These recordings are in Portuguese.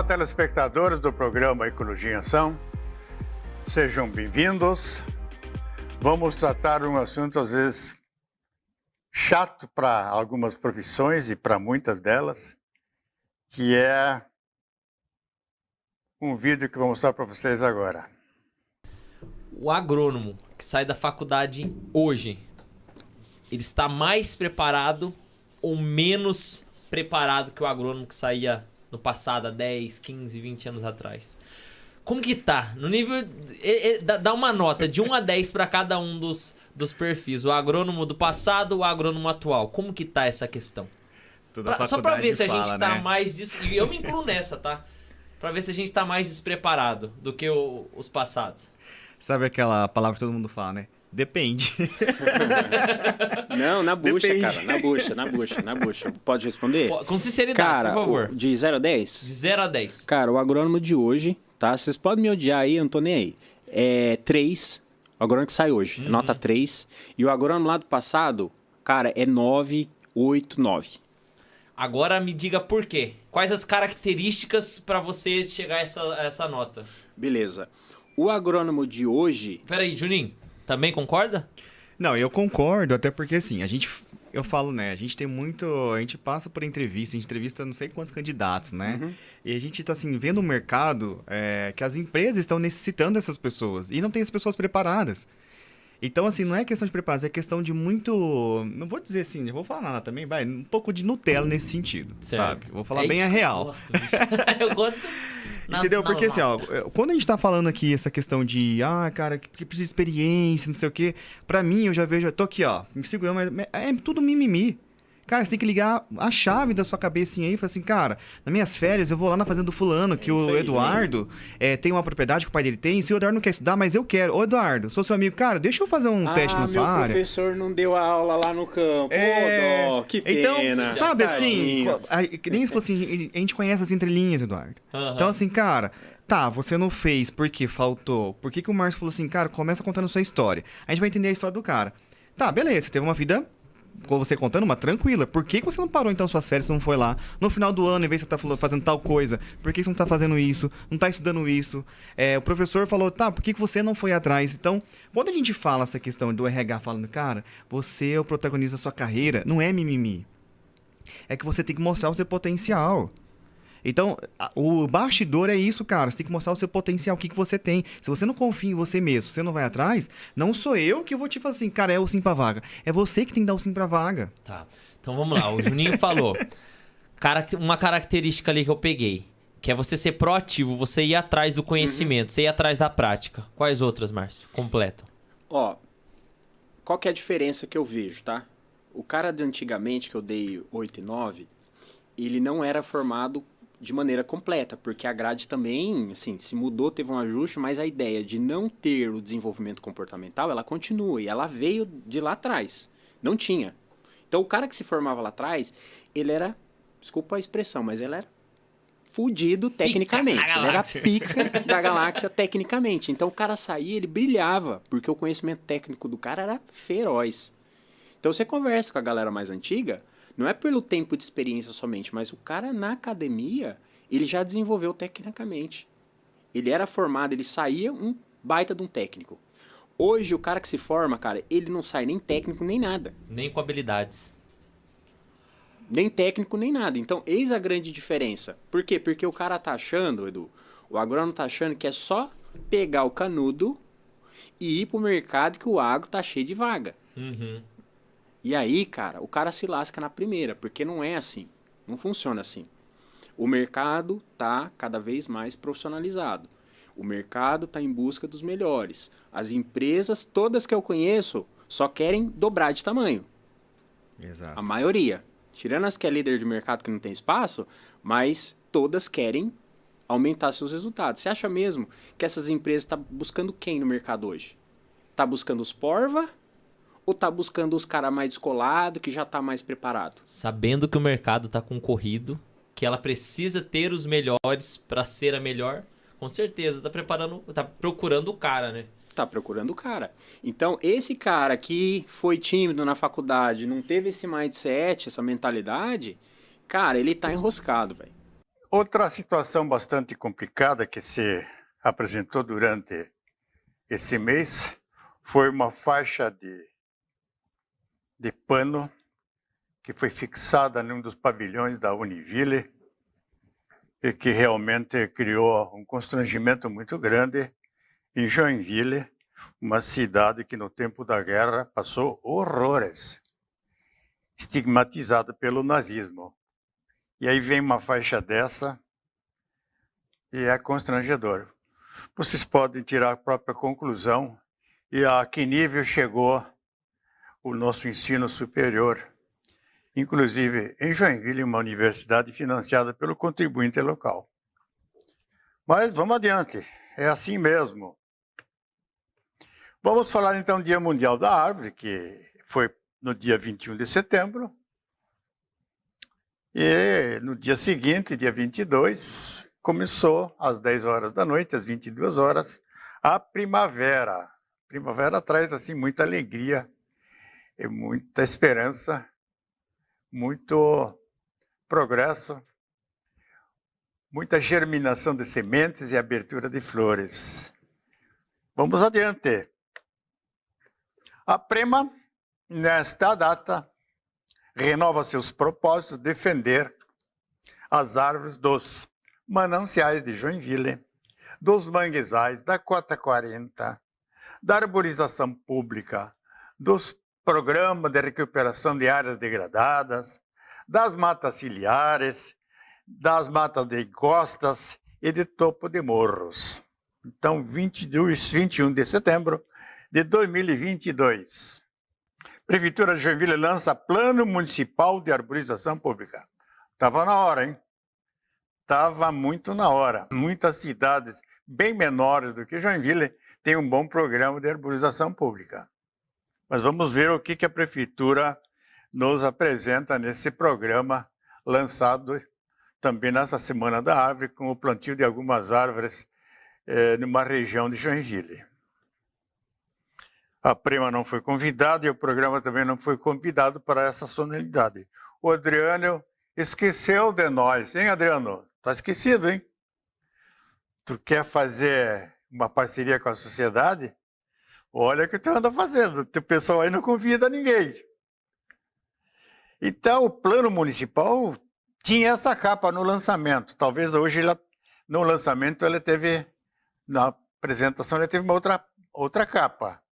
telespectadores do programa Ecologia em Ação. Sejam bem-vindos. Vamos tratar de um assunto, às vezes, chato para algumas profissões e para muitas delas, que é um vídeo que vou mostrar para vocês agora. O agrônomo que sai da faculdade hoje, ele está mais preparado ou menos preparado que o agrônomo que saía no passado, há 10, 15, 20 anos atrás? Como que tá? No nível... Dá uma nota de 1 a 10 para cada um dos perfis. O agrônomo do passado, o agrônomo atual. Como que tá essa questão? Só para ver se a gente tá mais... E eu me incluo nessa, tá? Para ver se a gente tá mais despreparado do que os passados. Sabe aquela palavra que todo mundo fala, né? Depende. Não, na bucha, Depende. cara. Na bucha. Pode responder? Com sinceridade, Cara, por favor. De 0 a 10? De 0 a 10. Cara, o agrônomo de hoje, tá? Vocês podem me odiar aí, eu não tô nem aí. É 3. O agrônomo que sai hoje, nota 3. E o agrônomo lá do passado, cara, é 9, 8, 9. Agora me diga por quê. Quais as características para você chegar a essa nota? Beleza. O agrônomo de hoje... Peraí, Juninho, também concorda? Não, eu concordo, até porque assim, eu falo, né, a gente passa por entrevista, a gente entrevista não sei quantos candidatos, né? Uhum. E a gente tá assim, vendo o mercado que as empresas estão necessitando dessas pessoas e não tem as pessoas preparadas. Então, assim, não é questão de preparados, é questão de muito... Não vou dizer assim, não vou falar nada também, vai, um pouco de Nutella nesse sentido, sabe? Vou falar bem a real. Eu gosto... Entendeu? Porque assim, ó, quando a gente tá falando aqui essa questão de, cara, que precisa de experiência, não sei o quê, pra mim, eu já vejo, eu tô aqui, ó, me segurando, mas é tudo mimimi. Cara, você tem que ligar a chave da sua cabecinha aí e falar assim, cara, nas minhas férias eu vou lá na fazenda do fulano, que o Eduardo tem uma propriedade que o pai dele tem, se o Eduardo não quer estudar, mas eu quero. Ô, Eduardo, sou seu amigo, cara, deixa eu fazer um teste na sua área. Meu professor não deu a aula lá no campo. Ô, dó, que pena. Então, sabe assim, que nem se fosse assim, a gente conhece as entrelinhas, Eduardo. Então, assim, cara... Tá, você não fez porque faltou. Por que o Márcio falou assim, cara, começa contando sua história. A gente vai entender a história do cara. Tá, beleza, você teve uma vida, com você contando, uma tranquila. Por que você não parou então suas férias, você não foi lá? No final do ano, em vez de você estar fazendo tal coisa, por que você não tá fazendo isso? Não tá estudando isso? O professor falou, tá, por que você não foi atrás? Então, quando a gente fala essa questão do RH falando, cara, você é o protagonista da sua carreira, não é mimimi. É que você tem que mostrar o seu potencial. Então, o bastidor é isso, cara. Você tem que mostrar o seu potencial, o que você tem. Se você não confia em você mesmo, você não vai atrás, não sou eu que vou te falar assim, cara, é o sim pra vaga. É você que tem que dar o sim pra vaga. Tá. Então vamos lá. O Juninho falou. Uma característica ali que eu peguei, que é você ser proativo, você ir atrás do conhecimento, você ir atrás da prática. Quais outras, Márcio? Completa. Ó, qual que é a diferença que eu vejo, tá? O cara de antigamente, que eu dei 8 e 9, ele não era formado de maneira completa, porque a grade também, assim, se mudou, teve um ajuste, mas a ideia de não ter o desenvolvimento comportamental, ela continua, e ela veio de lá atrás. Não tinha. Então, o cara que se formava lá atrás, ele era, desculpa a expressão, mas ele era fudido tecnicamente. Ele era pica da galáxia tecnicamente. Então, o cara saía, ele brilhava, porque o conhecimento técnico do cara era feroz. Então, você conversa com a galera mais antiga, não é pelo tempo de experiência somente, mas o cara na academia, ele já desenvolveu tecnicamente. Ele era formado, ele saía um baita de um técnico. Hoje, o cara que se forma, cara, ele não sai nem técnico nem nada. Nem com habilidades. Nem técnico nem nada. Então, eis a grande diferença. Por quê? Porque o cara tá achando, Edu, o agrônomo tá achando que é só pegar o canudo e ir pro mercado que o agro tá cheio de vaga. Uhum. E aí, cara, o cara se lasca na primeira, porque não é assim. Não funciona assim. O mercado tá cada vez mais profissionalizado. O mercado tá em busca dos melhores. As empresas, todas que eu conheço, só querem dobrar de tamanho. Exato. A maioria. Tirando as que é líder de mercado que não tem espaço, mas todas querem aumentar seus resultados. Você acha mesmo que essas empresas estão buscando quem no mercado hoje? Tá buscando os porva? Ou tá buscando os caras mais descolados, que já tá mais preparado? Sabendo que o mercado tá concorrido, que ela precisa ter os melhores para ser a melhor, com certeza tá procurando o cara, né? Tá procurando o cara. Então, esse cara que foi tímido na faculdade, não teve esse mindset, essa mentalidade, cara, ele tá enroscado, velho. Outra situação bastante complicada que se apresentou durante esse mês foi uma faixa de pano que foi fixada num dos pavilhões da Univille e que realmente criou um constrangimento muito grande em Joinville, uma cidade que no tempo da guerra passou horrores, estigmatizada pelo nazismo. E aí vem uma faixa dessa e é constrangedor. Vocês podem tirar a própria conclusão e a que nível chegou o nosso ensino superior, inclusive em Joinville, uma universidade financiada pelo contribuinte local. Mas vamos adiante, é assim mesmo. Vamos falar então do Dia Mundial da Árvore, que foi no dia 21 de setembro. E no dia seguinte, dia 22, começou às 10 horas da noite, às 22 horas, a primavera. A primavera traz assim muita alegria e muita esperança, muito progresso, muita germinação de sementes e abertura de flores. Vamos adiante. A Prema, nesta data, renova seus propósitos de defender as árvores dos mananciais de Joinville, dos manguezais, da Cota 40, da arborização pública, dos programas de recuperação de áreas degradadas, das matas ciliares, das matas de encostas e de topo de morros. Então, 21 de setembro de 2022. Prefeitura de Joinville lança Plano Municipal de Arborização Pública. Estava na hora, hein? Estava muito na hora. Muitas cidades bem menores do que Joinville têm um bom programa de arborização pública. Mas vamos ver o que a Prefeitura nos apresenta nesse programa lançado também nessa Semana da Árvore, com o plantio de algumas árvores numa região de Joinville. A Prema não foi convidada e o programa também não foi convidado para essa solenidade. O Adriano esqueceu de nós, hein, Adriano? Tá esquecido, hein? Tu quer fazer uma parceria com a sociedade? Olha o que tu anda fazendo. O pessoal aí não convida ninguém. Então, o plano municipal tinha essa capa no lançamento. Talvez hoje, no lançamento, na apresentação, ele teve uma outra capa.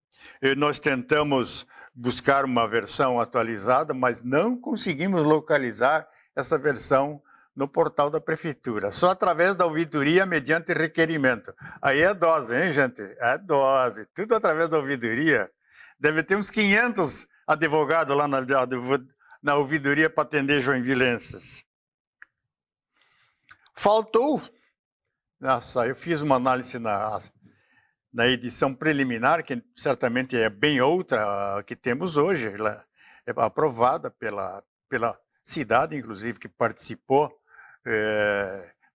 E nós tentamos buscar uma versão atualizada, mas não conseguimos localizar essa versão no portal da Prefeitura. Só através da ouvidoria mediante requerimento. Aí é dose, hein, gente? É dose. Tudo através da ouvidoria. Deve ter uns 500 advogados lá na ouvidoria para atender joinvilenses. Faltou. Nossa, eu fiz uma análise na edição preliminar, que certamente é bem outra que temos hoje. Ela é aprovada pela cidade, inclusive, que participou,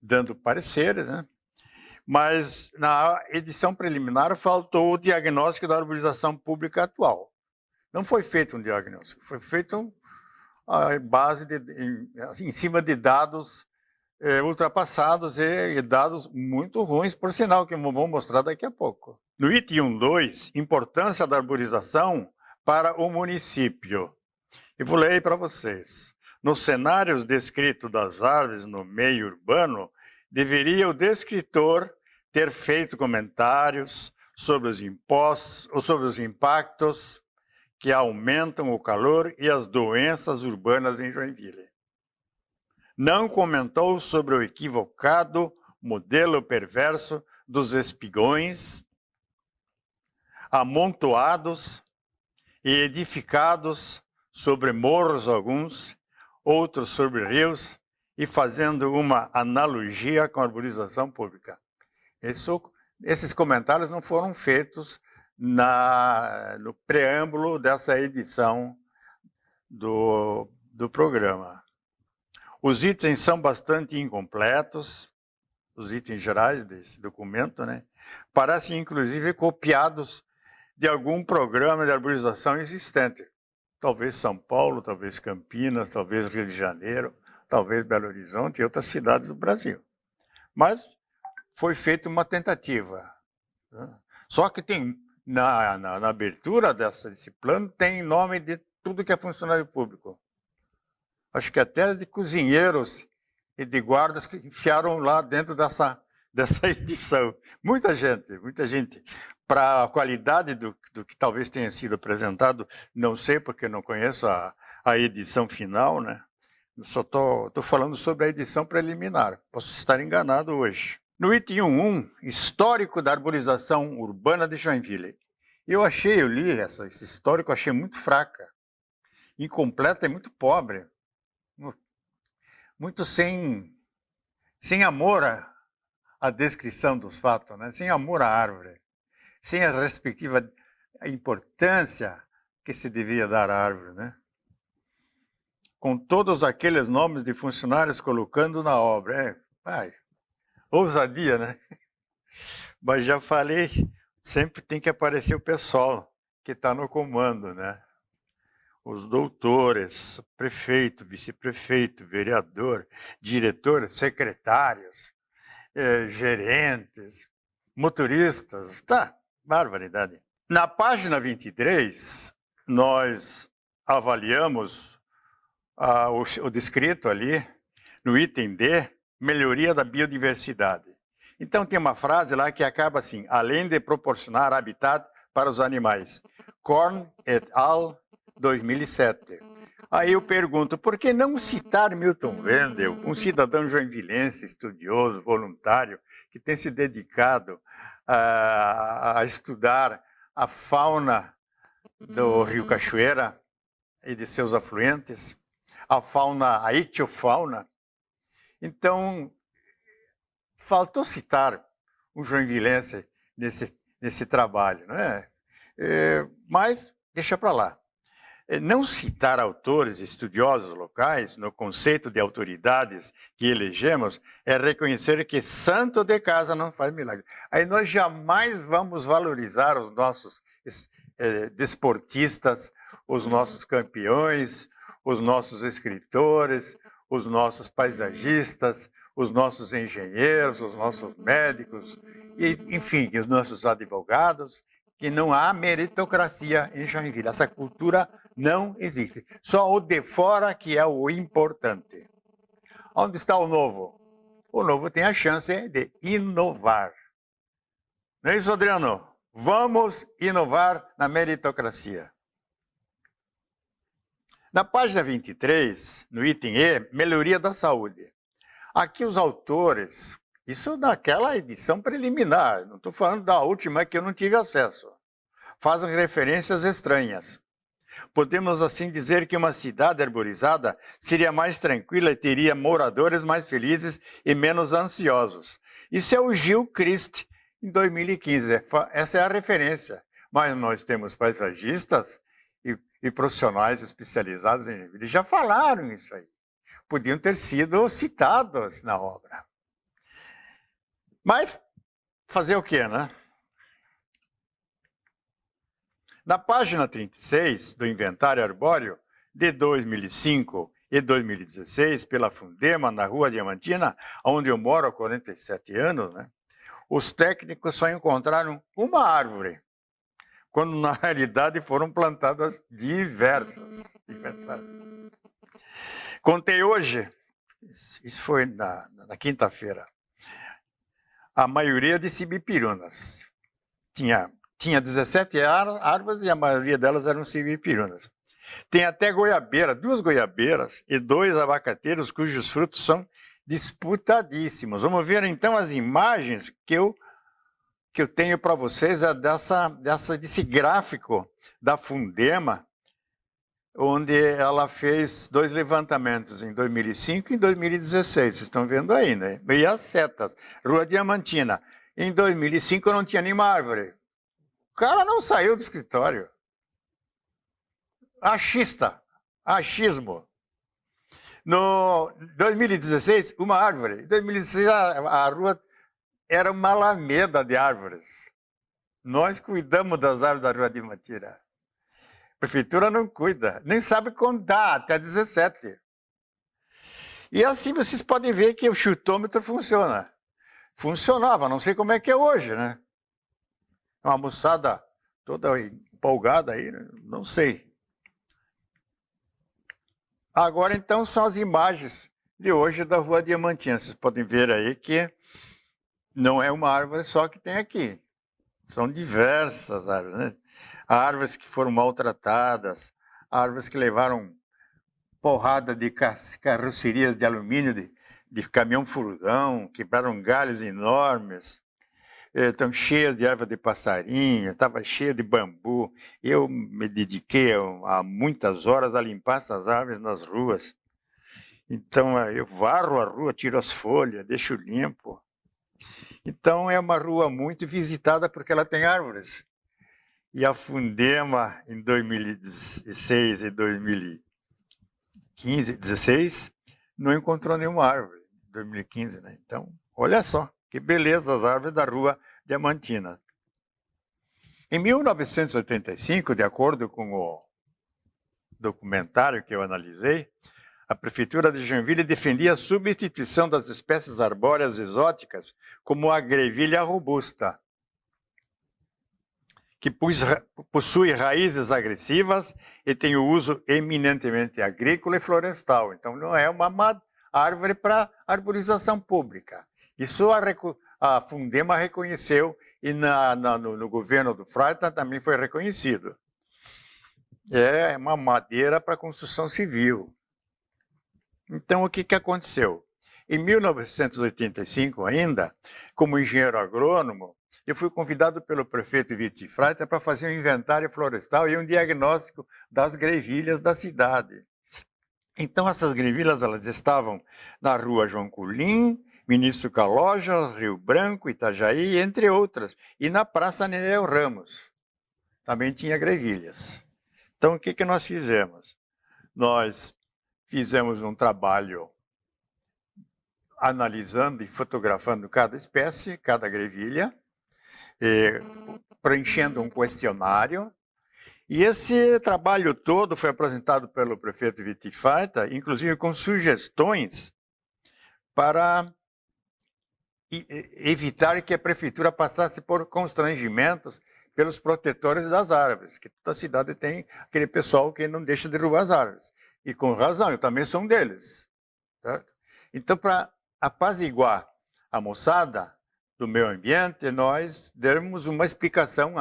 dando pareceres, né? Mas na edição preliminar faltou o diagnóstico da arborização pública atual. Não foi feito um diagnóstico, foi feito em cima de dados ultrapassados e dados muito ruins, por sinal, que eu vou mostrar daqui a pouco. No item 1.2, importância da arborização para o município. Eu vou ler aí para vocês. Nos cenários descritos das árvores no meio urbano, deveria o descritor ter feito comentários sobre os impostos ou sobre os impactos que aumentam o calor e as doenças urbanas em Joinville. Não comentou sobre o equivocado modelo perverso dos espigões amontoados e edificados sobre morros alguns, outros sobre rios, e fazendo uma analogia com a arborização pública. Esses comentários não foram feitos no preâmbulo dessa edição do programa. Os itens são bastante incompletos, os itens gerais desse documento, né? Parecem, inclusive, copiados de algum programa de arborização existente. Talvez São Paulo, talvez Campinas, talvez Rio de Janeiro, talvez Belo Horizonte e outras cidades do Brasil. Mas foi feita uma tentativa, né? Só que tem, na abertura desse plano, tem nome de tudo que é funcionário público. Acho que até de cozinheiros e de guardas que enfiaram lá dentro dessa edição. Muita gente. Para a qualidade do que talvez tenha sido apresentado, não sei, porque não conheço a edição final, né? Só estou falando sobre a edição preliminar. Posso estar enganado hoje. No item 1.1, histórico da arborização urbana de Joinville. Eu li esse histórico, achei muito fraca, incompleta e muito pobre. Muito sem amor à descrição dos fatos, né? Sem amor à árvore, sem a respectiva importância que se devia dar à árvore, né? Com todos aqueles nomes de funcionários colocando na obra. Ousadia, né? Mas já falei, sempre tem que aparecer o pessoal que está no comando, né? Os doutores, prefeito, vice-prefeito, vereador, diretor, secretários, gerentes, motoristas, barbaridade. Na página 23, nós avaliamos o descrito ali, no item D, melhoria da biodiversidade. Então tem uma frase lá que acaba assim, além de proporcionar habitat para os animais. Korn et al., 2007. Aí eu pergunto, por que não citar Milton Wendel, um cidadão joinvilense, estudioso, voluntário, que tem se dedicado a estudar a fauna do Rio Cachoeira e de seus afluentes, a ictiofauna. Então, faltou citar um joinvilense nesse trabalho, né? Mas deixa para lá. Não citar autores estudiosos locais no conceito de autoridades que elegemos é reconhecer que santo de casa não faz milagre. Aí nós jamais vamos valorizar os nossos desportistas, os nossos campeões, os nossos escritores, os nossos paisagistas, os nossos engenheiros, os nossos médicos, e, enfim, os nossos advogados, que não há meritocracia em Joinville. Essa cultura não existe. Só o de fora que é o importante. Onde está o novo? O novo tem a chance de inovar. Não é isso, Adriano? Vamos inovar na meritocracia. Na página 23, no item E, melhoria da saúde. Aqui os autores, isso naquela edição preliminar, não estou falando da última que eu não tive acesso, fazem referências estranhas. Podemos assim dizer que uma cidade arborizada seria mais tranquila e teria moradores mais felizes e menos ansiosos. Isso é o Gil Christ, em 2015. Essa é a referência. Mas nós temos paisagistas e profissionais especializados em Joinville. Já falaram isso aí. Podiam ter sido citados na obra. Mas fazer o quê, né? Na página 36 do Inventário Arbóreo de 2005 e 2016, pela Fundema, na Rua Diamantina, onde eu moro há 47 anos, né, os técnicos só encontraram uma árvore, quando na realidade foram plantadas diversas árvores. Contei hoje, isso foi na quinta-feira, a maioria de cibipirunas. Tinha 17 árvores e a maioria delas eram cibipirunas. Tem até goiabeira, 2 goiabeiras e 2 abacateiros cujos frutos são disputadíssimos. Vamos ver então as imagens que eu tenho para vocês desse gráfico da Fundema, onde ela fez 2 levantamentos, em 2005 e em 2016. Vocês estão vendo aí, né? E as setas. Rua Diamantina. Em 2005 não tinha nenhuma árvore. O cara não saiu do escritório. Achismo. No 2016, uma árvore. Em 2016, a rua era uma alameda de árvores. Nós cuidamos das árvores da Rua Diamantina. A prefeitura não cuida, nem sabe contar, até 17. E assim vocês podem ver que o chutômetro funciona. Funcionava, não sei como é que é hoje, né? Uma moçada toda empolgada aí, né? Não sei. Agora, então, são as imagens de hoje da Rua Diamantina. Vocês podem ver aí que não é uma árvore só que tem aqui. São diversas árvores, né? Árvores que foram maltratadas, árvores que levaram porrada de carrocerias de alumínio, de caminhão-furgão, quebraram galhos enormes, estão cheias de erva de passarinho, estava cheia de bambu. Eu me dediquei a muitas horas a limpar essas árvores nas ruas. Então, eu varro a rua, tiro as folhas, deixo limpo. Então, é uma rua muito visitada porque ela tem árvores. E a Fundema, em 2016 e 2015, 16, não encontrou nenhuma árvore. 2015, né? Então, olha só, que beleza as árvores da Rua Diamantina. Em 1985, de acordo com o documentário que eu analisei, a Prefeitura de Joinville defendia a substituição das espécies arbóreas exóticas como a grevilha robusta, que possui raízes agressivas e tem o uso eminentemente agrícola e florestal. Então, não é uma árvore para arborização pública. Isso a Fundema reconheceu e no governo do Freitag também foi reconhecido. É uma madeira para construção civil. Então, o que aconteceu? Em 1985 ainda, como engenheiro agrônomo, eu fui convidado pelo prefeito Vitti Freitag para fazer um inventário florestal e um diagnóstico das grevilhas da cidade. Então, essas grevilhas elas estavam na rua João Colim, Ministro Caloja, Rio Branco, Itajaí, entre outras, e na Praça Nereu Ramos. Também tinha grevilhas. Então, o que nós fizemos? Nós fizemos um trabalho analisando e fotografando cada espécie, cada grevilha, preenchendo um questionário. E esse trabalho todo foi apresentado pelo prefeito Vitti Freitag, inclusive com sugestões para evitar que a prefeitura passasse por constrangimentos pelos protetores das árvores, que toda cidade tem aquele pessoal que não deixa derrubar as árvores. E com razão, eu também sou um deles. Certo? Então, para apaziguar a moçada do meio ambiente, nós demos uma explicação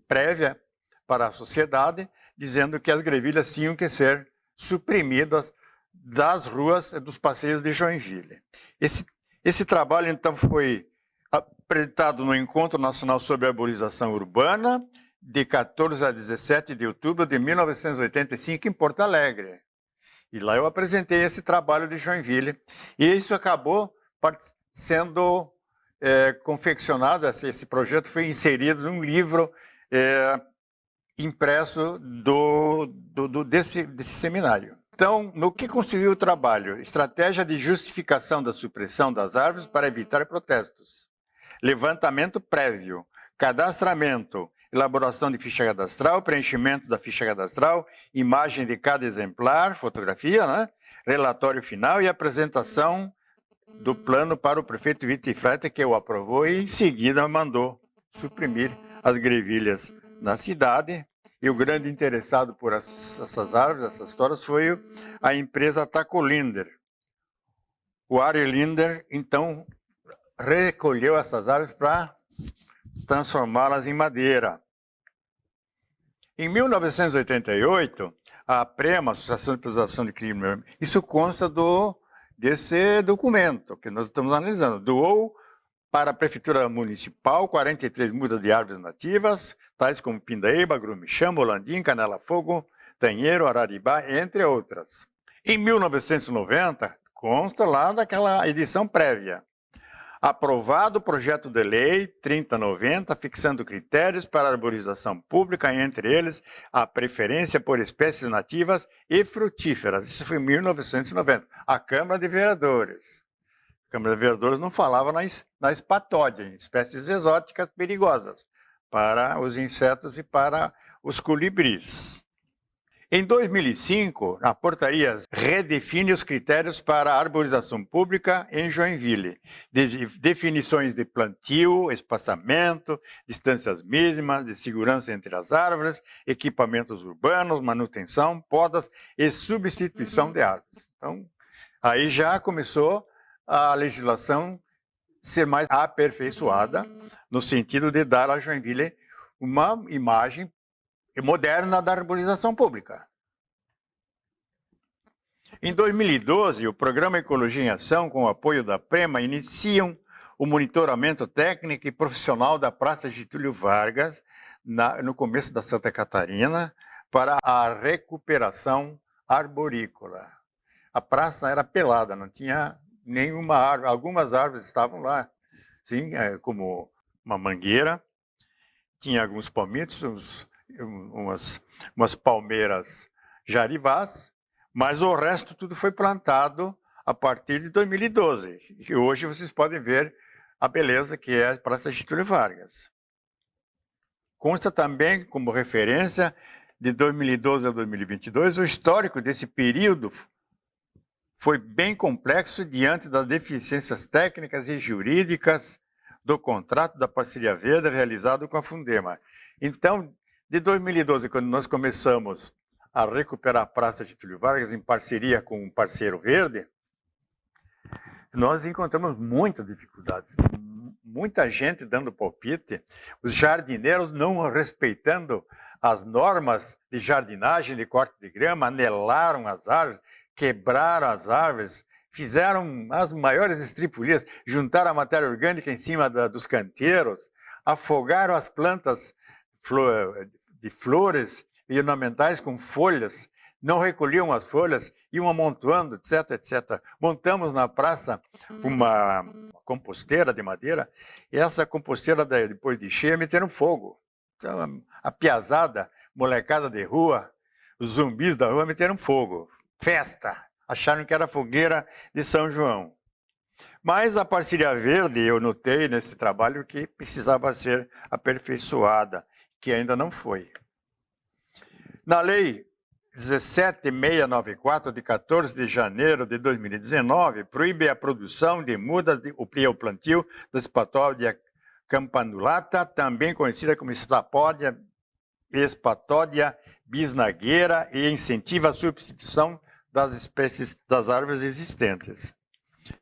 prévia para a sociedade, dizendo que as grevilhas tinham que ser suprimidas das ruas e dos passeios de Joinville. Esse trabalho, então, foi apresentado no Encontro Nacional sobre Arborização Urbana, de 14 a 17 de outubro de 1985, em Porto Alegre. E lá eu apresentei esse trabalho de Joinville. E isso acabou sendo confeccionado, esse projeto foi inserido num livro impresso desse seminário. Então, no que consistiu o trabalho? Estratégia de justificação da supressão das árvores para evitar protestos. Levantamento prévio, cadastramento, elaboração de ficha cadastral, preenchimento da ficha cadastral, imagem de cada exemplar, fotografia, né? Relatório final e apresentação do plano para o prefeito Vitti Freitag, que o aprovou e em seguida mandou suprimir as grevilhas na cidade. E o grande interessado por essas árvores, essas toras, foi a empresa Taco Linder. O Ari Linder, então, recolheu essas árvores para transformá-las em madeira. Em 1988, a APREMA, Associação de Preservação de Clima, isso consta desse documento que nós estamos analisando, doou para a Prefeitura Municipal 43 mudas de árvores nativas, tais como pindaíba, grumichã, molandim, canela-fogo, tanheiro, araribá, entre outras. Em 1990, consta lá daquela edição prévia, aprovado o projeto de lei 3090, fixando critérios para a arborização pública, entre eles a preferência por espécies nativas e frutíferas. Isso foi em 1990. A Câmara de Vereadores. A Câmara de Vereadores não falava nas patógenas, espécies exóticas perigosas para os insetos e para os colibris. Em 2005, a portaria redefine os critérios para a arborização pública em Joinville, de definições de plantio, espaçamento, distâncias mínimas, de segurança entre as árvores, equipamentos urbanos, manutenção, podas e substituição de árvores. Então, aí já começou a legislação ser mais aperfeiçoada, no sentido de dar a Joinville uma imagem moderna da arborização pública. Em 2012, o Programa Ecologia em Ação, com o apoio da PREMA, iniciam o monitoramento técnico e profissional da Praça Getúlio Vargas, no começo da Santa Catarina, para a recuperação arborícola. A praça era pelada, não tinha nenhuma árvore, algumas árvores estavam lá, sim, como uma mangueira, tinha alguns palmitos, umas palmeiras jarivás, mas o resto tudo foi plantado a partir de 2012. E hoje vocês podem ver a beleza que é a Praça Getúlio Vargas. Consta também como referência, de 2012 a 2022, o histórico desse período foi bem complexo diante das deficiências técnicas e jurídicas do contrato da Parceria Verde realizado com a Fundema. Então, de 2012, quando nós começamos a recuperar a Praça Getúlio Vargas em parceria com um parceiro verde, nós encontramos muitas dificuldades. Muita gente dando palpite, os jardineiros não respeitando as normas de jardinagem, de corte de grama, anelaram as árvores, quebraram as árvores, fizeram as maiores estripulias, juntaram a matéria orgânica em cima dos canteiros, afogaram as plantas de flores e ornamentais com folhas, não recolhiam as folhas, iam amontoando, etc, etc. Montamos na praça uma composteira de madeira, e essa composteira, depois de cheia, meteram fogo. Então, a piazada, molecada de rua, os zumbis da rua meteram fogo. Festa! Acharam que era fogueira de São João. Mas a Parceria Verde, eu notei nesse trabalho que precisava ser aperfeiçoada, que ainda não foi. Na Lei 17694, de 14 de janeiro de 2019, proíbe a produção de mudas e o plantio da Espatódia campanulata, também conhecida como Espatódia bisnagueira, e incentiva a substituição das espécies das árvores existentes.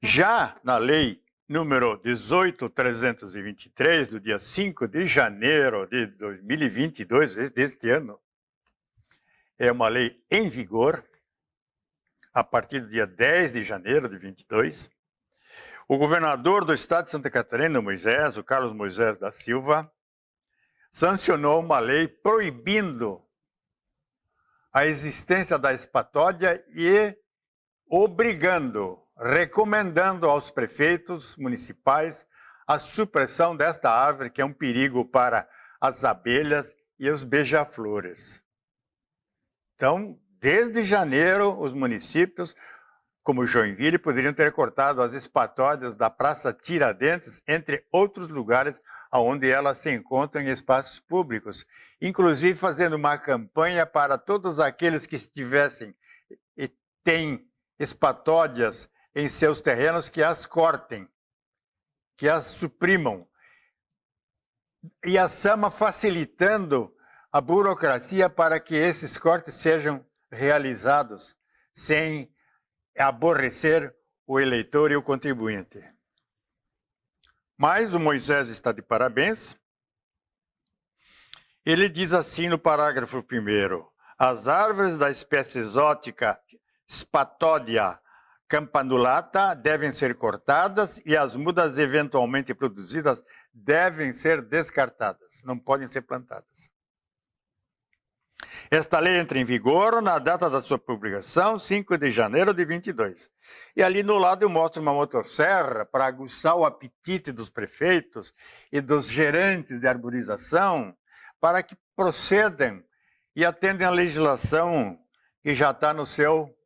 Já na Lei número 18.323, do dia 5 de janeiro de 2022, deste ano, é uma lei em vigor, a partir do dia 10 de janeiro de 22, o governador do estado de Santa Catarina, o Carlos Moisés da Silva, sancionou uma lei proibindo a existência da espatódia e recomendando aos prefeitos municipais a supressão desta árvore, que é um perigo para as abelhas e os beija-flores. Então, desde janeiro, os municípios, como Joinville, poderiam ter cortado as espatódias da Praça Tiradentes, entre outros lugares onde elas se encontram em espaços públicos, inclusive fazendo uma campanha para todos aqueles que estivessem e têm espatódias em seus terrenos, que as cortem, que as suprimam. E a SAMA facilitando a burocracia para que esses cortes sejam realizados sem aborrecer o eleitor e o contribuinte. Mas o Moisés está de parabéns. Ele diz assim no parágrafo 1º: as árvores da espécie exótica Spatódia campanulata devem ser cortadas e as mudas eventualmente produzidas devem ser descartadas, não podem ser plantadas. Esta lei entra em vigor na data da sua publicação, 5 de janeiro de 22. E ali no lado eu mostro uma motosserra para aguçar o apetite dos prefeitos e dos gerentes de arborização para que procedam e atendem a legislação que já está no seu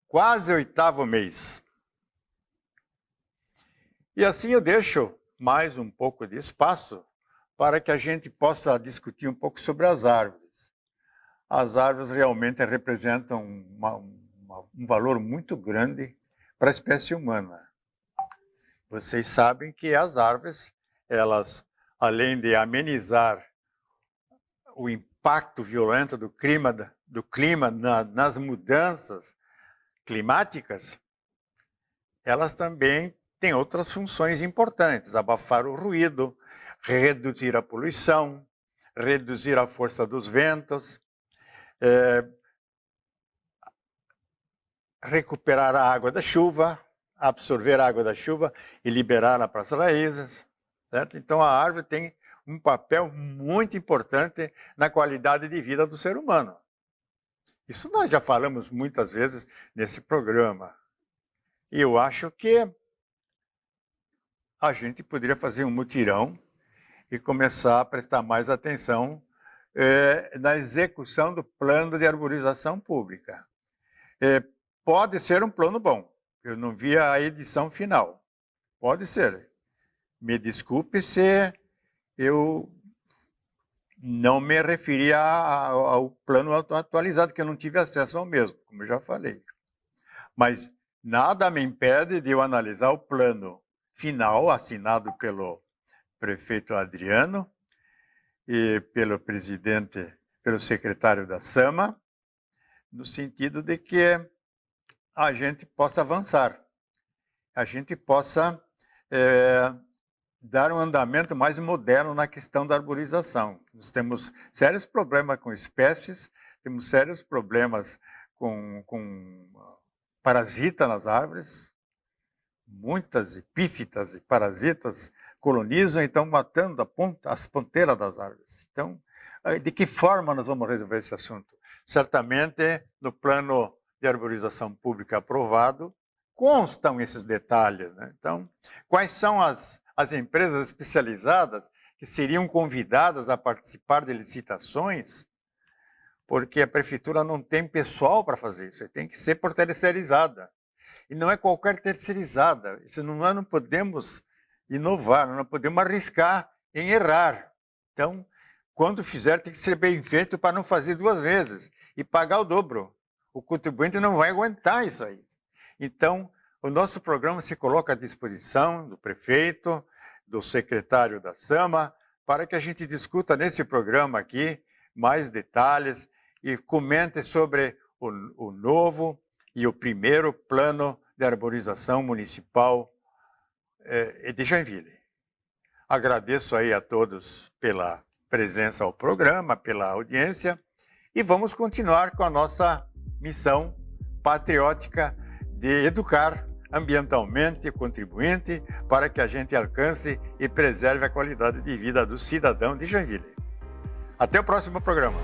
quase 8º mês. E assim eu deixo mais um pouco de espaço para que a gente possa discutir um pouco sobre as árvores. as árvores realmente representam um valor muito grande para a espécie humana. Vocês sabem que as árvores, elas, além de amenizar o impacto violento do clima nas mudanças climáticas, elas também têm outras funções importantes: abafar o ruído, reduzir a poluição, reduzir a força dos ventos, recuperar a água da chuva, absorver a água da chuva e liberá-la para as raízes, certo? Então a árvore tem um papel muito importante na qualidade de vida do ser humano. Isso nós já falamos muitas vezes nesse programa. E eu acho que a gente poderia fazer um mutirão e começar a prestar mais atenção na execução do plano de arborização pública. Pode ser um plano bom. Eu não vi a edição final. Pode ser. Me desculpe se eu não me referi ao plano atualizado, que eu não tive acesso ao mesmo, como eu já falei. Mas nada me impede de eu analisar o plano final, assinado pelo prefeito Adriano e pelo secretário da SAMA, no sentido de que a gente possa avançar, a gente possa dar um andamento mais moderno na questão da arborização. Nós temos sérios problemas com espécies, temos sérios problemas com parasita nas árvores, muitas epífitas e parasitas colonizam e estão matando as ponteiras das árvores. Então, de que forma nós vamos resolver esse assunto? Certamente, no plano de arborização pública aprovado, constam esses detalhes, né? Então, quais são as empresas especializadas que seriam convidadas a participar de licitações? Porque a prefeitura não tem pessoal para fazer isso, tem que ser por terceirizada. E não é qualquer terceirizada, nós não podemos inovar, nós não podemos arriscar em errar. Então, quando fizer, tem que ser bem feito para não fazer duas vezes e pagar o dobro. O contribuinte não vai aguentar isso aí. Então, o nosso programa se coloca à disposição do prefeito, do secretário da SAMA, para que a gente discuta nesse programa aqui mais detalhes e comente sobre o novo e o primeiro plano de arborização municipal de Joinville. Agradeço aí a todos pela presença ao programa, pela audiência, e vamos continuar com a nossa missão patriótica de educar ambientalmente o contribuinte para que a gente alcance e preserve a qualidade de vida do cidadão de Joinville. Até o próximo programa.